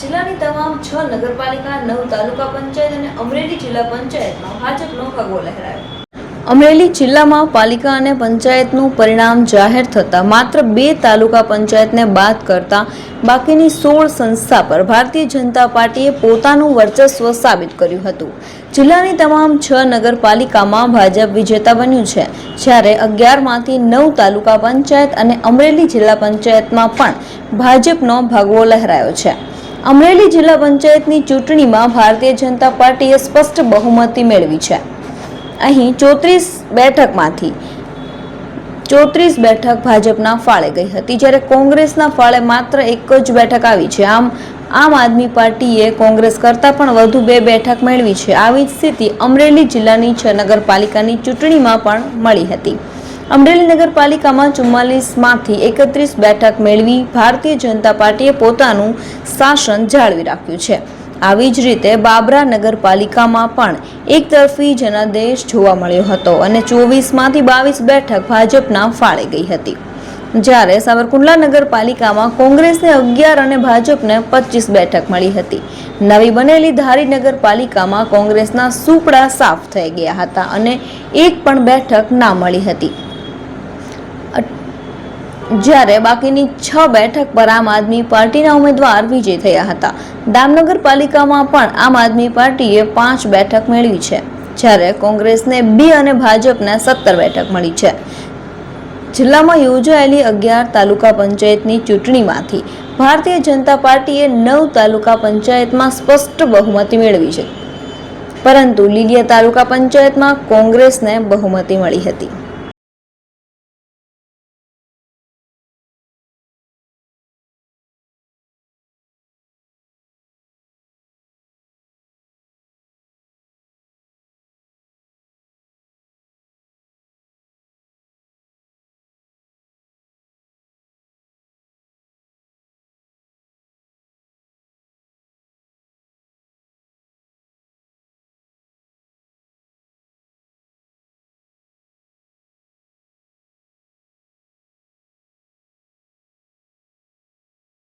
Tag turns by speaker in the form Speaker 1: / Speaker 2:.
Speaker 1: જિલ્લાની તમામ 6 નગરપાલિકા 9 તાલુકા પંચાયત અને અમરેલી જિલ્લા પંચાયતમાં ભાજપનો ભગવો લહેરાયો. અમરેલી જિલ્લામાં પાલિકા અને પંચાયતનું પરિણામ જાહેર થતાં માત્ર 2 તાલુકા પંચાયતને બાદ કરતા બાકીની 16 સંસ્થા પર ભારતીય જનતા પાર્ટીએ પોતાનું વર્ચસ્વ સાબિત કર્યું હતું. જિલ્લાની તમામ 6 નગરપાલિકામાં ભાજપ વિજેતા બન્યું છે, જ્યારે 11માંથી 9 તાલુકા પંચાયત અને અમરેલી જિલ્લા પંચાયતમાં પણ ભાજપનો ભગવો લહેરાયો છે. અમરેલી જિલ્લા પંચાયતની ચૂંટણીમાં ભારતીય જનતા પાર્ટીએ સ્પષ્ટ બહુમતી મેળવી છે. અહીં 34 બેઠકમાંથી 34 બેઠક ભાજપના ફાળે ગઈ હતી, જ્યારે કોંગ્રેસના ફાળે માત્ર 1 જ બેઠક આવી છે. આમ આદમી પાર્ટીએ કોંગ્રેસ કરતાં પણ વધુ 2 બેઠક મેળવી છે. આવી જ સ્થિતિ અમરેલી જિલ્લાની 6 નગરપાલિકાની ચૂંટણીમાં પણ મળી હતી. અમરેલી નગરપાલિકામાં 44માંથી 31 બેઠક મેળવી ભારતીય જનતા પાર્ટીએ પોતાનું શાસન જાળવી રાખ્યું છે. આવી જ રીતે બાબરા નગરપાલિકામાં પણ એકતરફી જનાદેશ જોવા મળ્યો હતો અને 24માંથી 22 બેઠક ભાજપના ફાળે ગઈ હતી, જ્યારે સાવરકુંડલા નગરપાલિકામાં કોંગ્રેસને 11 અને ભાજપને 25 બેઠક મળી હતી. નવી બનેલી ધારી નગરપાલિકામાં કોંગ્રેસના સુપડા સાફ થઈ ગયા હતા અને 1 પણ બેઠક ના મળી હતી, જ્યારે બાકીની 6 બેઠક પર આમ આદમી પાર્ટીના ઉમેદવાર વિજય થયા હતા. દામનગર પાલિકામાં પણ આમ આદમી પાર્ટીએ 5 બેઠક મેળવી છે, જ્યારે કોંગ્રેસને 2 અને ભાજપને 17 બેઠક મળી છે. જિલ્લામાં યોજાયેલી 11 તાલુકા પંચાયતની ચૂંટણીમાંથી ભારતીય જનતા પાર્ટીએ 9 તાલુકા પંચાયતમાં સ્પષ્ટ બહુમતી મેળવી છે, પરંતુ લીલિયા તાલુકા પંચાયતમાં કોંગ્રેસને બહુમતી મળી હતી.